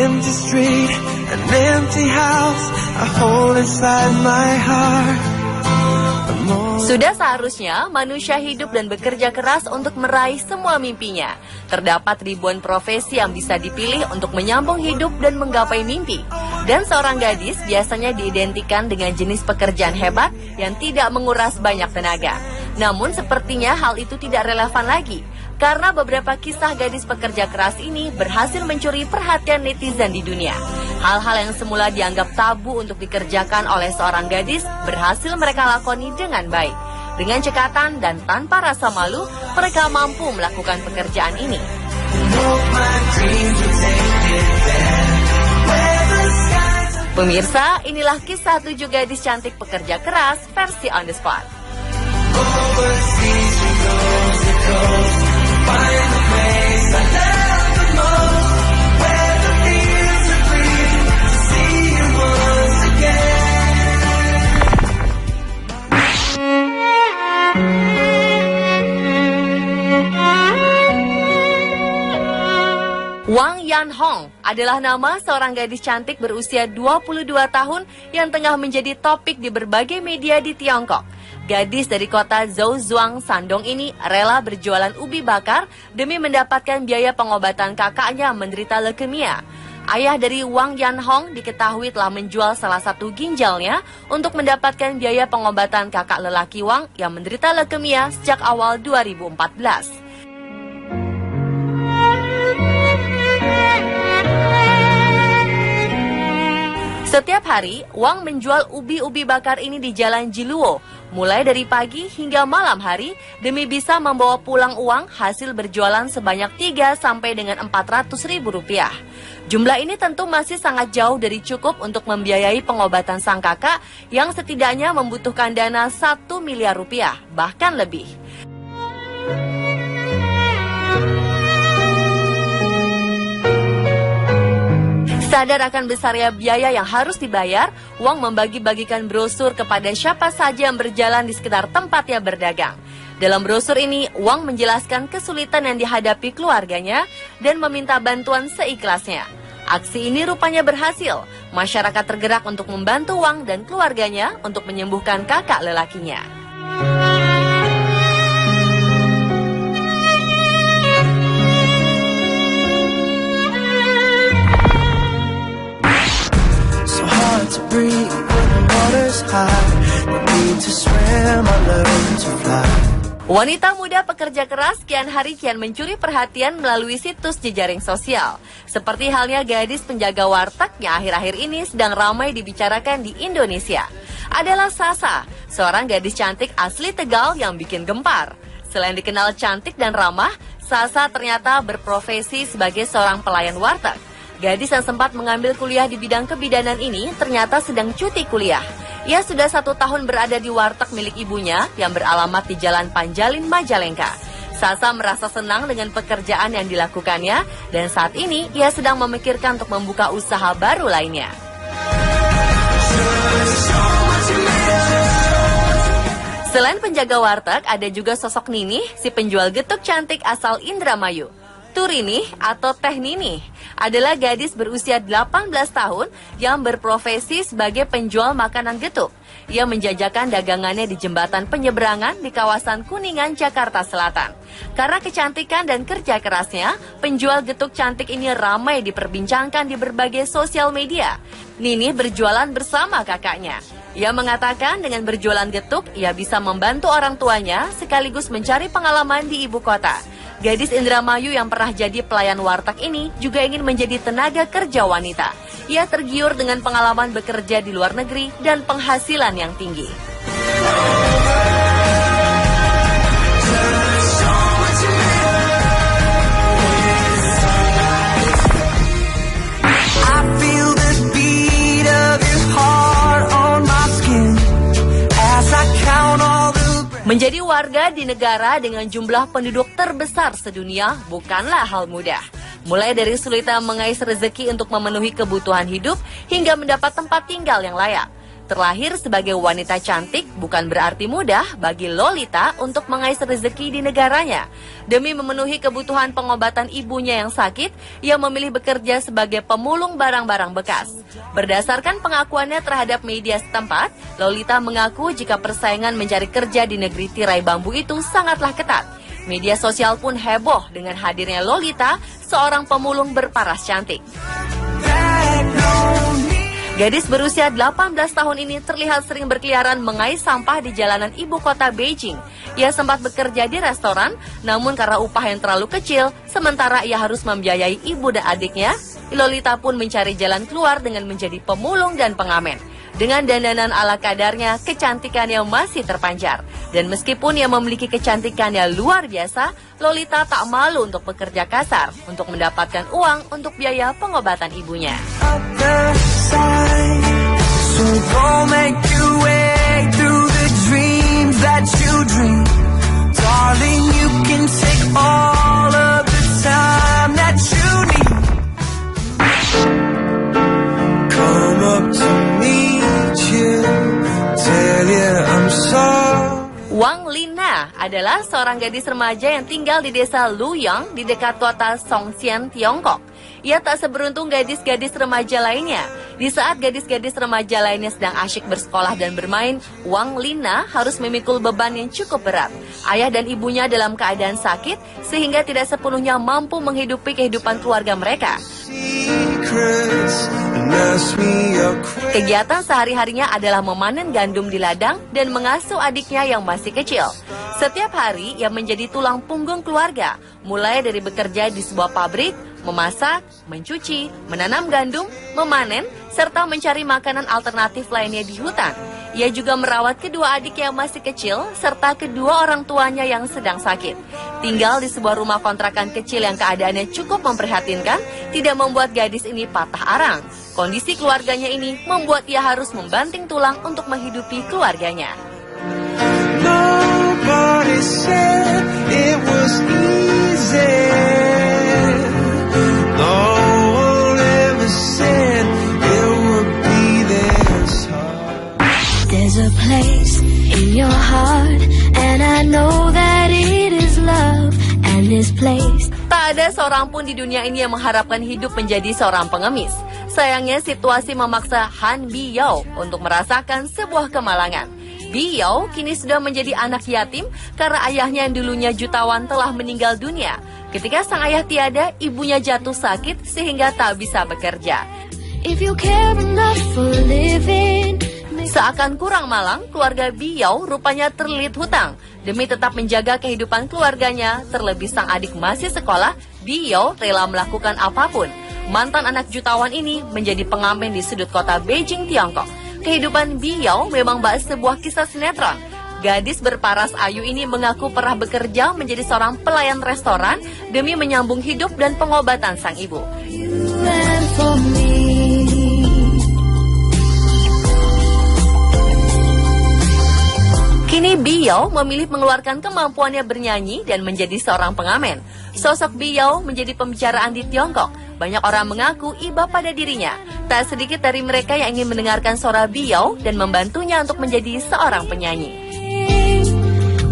empty street, an empty house I hold inside my heart. Sudah seharusnya manusia hidup dan bekerja keras untuk meraih semua mimpinya. Terdapat ribuan profesi yang bisa dipilih untuk menyambung hidup dan menggapai mimpi. Dan seorang gadis biasanya diidentikan dengan jenis pekerjaan hebat yang tidak menguras banyak tenaga. Namun sepertinya hal itu tidak relevan lagi. Karena beberapa kisah gadis pekerja keras ini berhasil mencuri perhatian netizen di dunia. Hal-hal yang semula dianggap tabu untuk dikerjakan oleh seorang gadis berhasil mereka lakoni dengan baik. Dengan cekatan dan tanpa rasa malu, mereka mampu melakukan pekerjaan ini. Pemirsa, inilah kisah 7 gadis cantik pekerja keras versi On The Spot. Wang Yanhong adalah nama seorang gadis cantik berusia 22 tahun yang tengah menjadi topik di berbagai media di Tiongkok. Gadis dari kota Zhouzhuang, Shandong ini rela berjualan ubi bakar demi mendapatkan biaya pengobatan kakaknya menderita leukemia. Ayah dari Wang Yanhong diketahui telah menjual salah satu ginjalnya untuk mendapatkan biaya pengobatan kakak lelaki Wang yang menderita leukemia sejak awal 2014. Setiap hari, Wang menjual ubi-ubi bakar ini di Jalan Jiluo, mulai dari pagi hingga malam hari, demi bisa membawa pulang uang hasil berjualan sebanyak 3 sampai dengan 400 ribu rupiah. Jumlah ini tentu masih sangat jauh dari cukup untuk membiayai pengobatan sang kakak yang setidaknya membutuhkan dana 1 miliar rupiah, bahkan lebih. Sadar akan besarnya biaya yang harus dibayar, Wang membagi-bagikan brosur kepada siapa saja yang berjalan di sekitar tempatnya berdagang. Dalam brosur ini, Wang menjelaskan kesulitan yang dihadapi keluarganya dan meminta bantuan seikhlasnya. Aksi ini rupanya berhasil. Masyarakat tergerak untuk membantu Wang dan keluarganya untuk menyembuhkan kakak lelakinya. To breathe when the water's high, no need to swim, I learn to fly. Wanita muda pekerja keras kian hari kian mencuri perhatian melalui situs jejaring sosial. Seperti halnya gadis penjaga warteg yang akhir-akhir ini sedang ramai dibicarakan di Indonesia. Adalah Sasa, seorang gadis cantik asli Tegal yang bikin gempar. Selain dikenal cantik dan ramah, Sasa ternyata berprofesi sebagai seorang pelayan warteg. Gadis yang sempat mengambil kuliah di bidang kebidanan ini ternyata sedang cuti kuliah. Ia sudah 1 tahun berada di warteg milik ibunya yang beralamat di Jalan Panjalin, Majalengka. Sasa merasa senang dengan pekerjaan yang dilakukannya dan saat ini ia sedang memikirkan untuk membuka usaha baru lainnya. Selain penjaga warteg, ada juga sosok Ninih, si penjual getuk cantik asal Indramayu. Turini atau Teh Ninih adalah gadis berusia 18 tahun yang berprofesi sebagai penjual makanan getuk. Ia menjajakan dagangannya di jembatan penyeberangan di kawasan Kuningan, Jakarta Selatan. Karena kecantikan dan kerja kerasnya, penjual getuk cantik ini ramai diperbincangkan di berbagai sosial media. Ninih berjualan bersama kakaknya. Ia mengatakan dengan berjualan getuk, ia bisa membantu orang tuanya sekaligus mencari pengalaman di ibu kota. Gadis Indramayu yang pernah jadi pelayan warteg ini juga ingin menjadi tenaga kerja wanita. Ia tergiur dengan pengalaman bekerja di luar negeri dan penghasilan yang tinggi. Menjadi warga di negara dengan jumlah penduduk terbesar sedunia bukanlah hal mudah. Mulai dari sulitnya mengais rezeki untuk memenuhi kebutuhan hidup hingga mendapat tempat tinggal yang layak. Terlahir sebagai wanita cantik bukan berarti mudah bagi Lolita untuk mengais rezeki di negaranya. Demi memenuhi kebutuhan pengobatan ibunya yang sakit, ia memilih bekerja sebagai pemulung barang-barang bekas. Berdasarkan pengakuannya terhadap media setempat, Lolita mengaku jika persaingan mencari kerja di negeri tirai bambu itu sangatlah ketat. Media sosial pun heboh dengan hadirnya Lolita, seorang pemulung berparas cantik. Gadis berusia 18 tahun ini terlihat sering berkeliaran mengais sampah di jalanan ibu kota Beijing. Ia sempat bekerja di restoran, namun karena upah yang terlalu kecil, sementara ia harus membiayai ibu dan adiknya, Lolita pun mencari jalan keluar dengan menjadi pemulung dan pengamen. Dengan dandanan ala kadarnya, kecantikannya masih terpancar. Dan meskipun ia memiliki kecantikannya luar biasa, Lolita tak malu untuk bekerja kasar untuk mendapatkan uang untuk biaya pengobatan ibunya. So go make your way through the dreams that you dream. Darling, you can take all of the time that you need. Come up to meet you, tell you I'm sorry. Wang Lina adalah seorang gadis remaja yang tinggal di desa Luyang di dekat kota Songxian, Tiongkok. Ia tak seberuntung gadis-gadis remaja lainnya. Di saat gadis-gadis remaja lainnya sedang asyik bersekolah dan bermain, Wang Lina harus memikul beban yang cukup berat. Ayah dan ibunya dalam keadaan sakit, sehingga tidak sepenuhnya mampu menghidupi kehidupan keluarga mereka. Kegiatan sehari-harinya adalah memanen gandum di ladang dan mengasuh adiknya yang masih kecil. Setiap hari ia menjadi tulang punggung keluarga, mulai dari bekerja di sebuah pabrik, memasak, mencuci, menanam gandum, memanen, serta mencari makanan alternatif lainnya di hutan. Ia juga merawat kedua adik yang masih kecil, serta kedua orang tuanya yang sedang sakit. Tinggal di sebuah rumah kontrakan kecil yang keadaannya cukup memprihatinkan, tidak membuat gadis ini patah arang. Kondisi keluarganya ini membuat ia harus membanting tulang untuk menghidupi keluarganya. Nobody said it was easy. No one ever said it would be this hard. There's a place in your heart, and I know that it is love, and this place. Tak ada seorang pun di dunia ini yang mengharapkan hidup menjadi seorang pengemis. Sayangnya situasi memaksa Han Biyao untuk merasakan sebuah kemalangan. Biyao kini sudah menjadi anak yatim karena ayahnya yang dulunya jutawan telah meninggal dunia. Ketika sang ayah tiada, ibunya jatuh sakit sehingga tak bisa bekerja. If you care enough for living. Seakan kurang malang, keluarga Biyao rupanya terlilit hutang. Demi tetap menjaga kehidupan keluarganya, terlebih sang adik masih sekolah, Biyao rela melakukan apapun. Mantan anak jutawan ini menjadi pengamen di sudut kota Beijing, Tiongkok. Kehidupan Biyao memang bak sebuah kisah sinetron. Gadis berparas ayu ini mengaku pernah bekerja menjadi seorang pelayan restoran demi menyambung hidup dan pengobatan sang ibu. Kini Biyao memilih mengeluarkan kemampuannya bernyanyi dan menjadi seorang pengamen. Sosok Biyao menjadi pembicaraan di Tiongkok. Banyak orang mengaku iba pada dirinya. Tak sedikit dari mereka yang ingin mendengarkan suara Biyao dan membantunya untuk menjadi seorang penyanyi.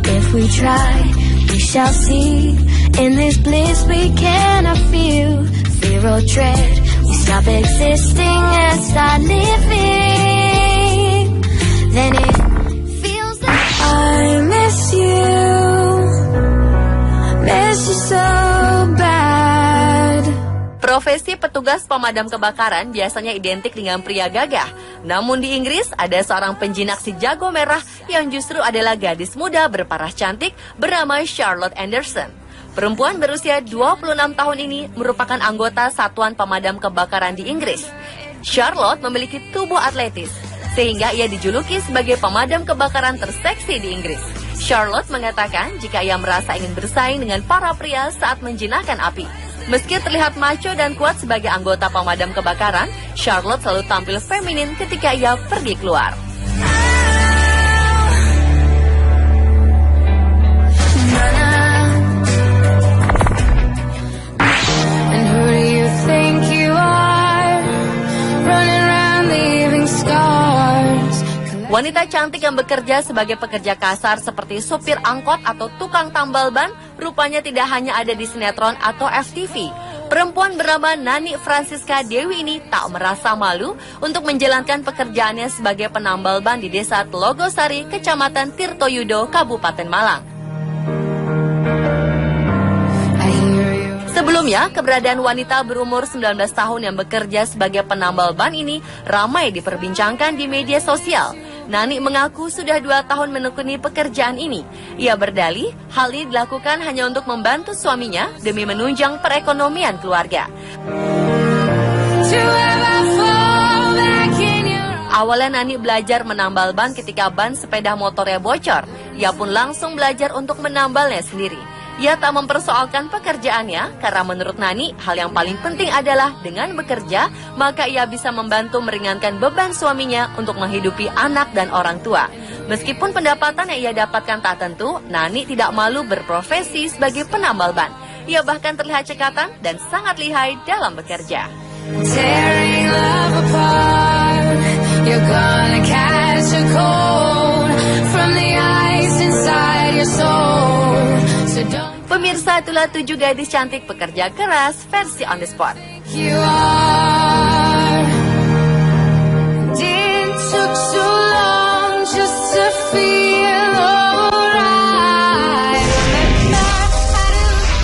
If we try, we shall see. In this bliss we cannot feel. Fear or dread, we stop existing and start living. Then it feels like I miss you so bad. Profesi petugas pemadam kebakaran biasanya identik dengan pria gagah. Namun di Inggris ada seorang penjinak si jago merah yang justru adalah gadis muda berparas cantik bernama Charlotte Anderson. Perempuan berusia 26 tahun ini merupakan anggota satuan pemadam kebakaran di Inggris. Charlotte memiliki tubuh atletis, sehingga ia dijuluki sebagai pemadam kebakaran terseksi di Inggris. Charlotte mengatakan jika ia merasa ingin bersaing dengan para pria saat menjinakkan api. Meski terlihat macho dan kuat sebagai anggota pemadam kebakaran, Charlotte selalu tampil feminin ketika ia pergi keluar. Wanita cantik yang bekerja sebagai pekerja kasar seperti supir angkot atau tukang tambal ban rupanya tidak hanya ada di sinetron atau FTV. Perempuan bernama Nani Francisca Dewi ini tak merasa malu untuk menjalankan pekerjaannya sebagai penambal ban di desa Telogosari, Kecamatan Tirtoyudo, Kabupaten Malang. Sebelumnya, keberadaan wanita berumur 19 tahun yang bekerja sebagai penambal ban ini ramai diperbincangkan di media sosial. Nani mengaku sudah 2 tahun menekuni pekerjaan ini. Ia berdalih, hal ini dilakukan hanya untuk membantu suaminya demi menunjang perekonomian keluarga. Awalnya Nani belajar menambal ban ketika ban sepeda motornya bocor. Ia pun langsung belajar untuk menambalnya sendiri. Ia tak mempersoalkan pekerjaannya karena menurut Nani, hal yang paling penting adalah dengan bekerja, maka ia bisa membantu meringankan beban suaminya untuk menghidupi anak dan orang tua. Meskipun pendapatan yang ia dapatkan tak tentu, Nani tidak malu berprofesi sebagai penambal ban. Ia bahkan terlihat cekatan dan sangat lihai dalam bekerja. Tearing love apart, you're gonna catch a cold from the ice inside your soul. So Pemirsa, itulah 7 gadis cantik pekerja keras versi On The Spot. you are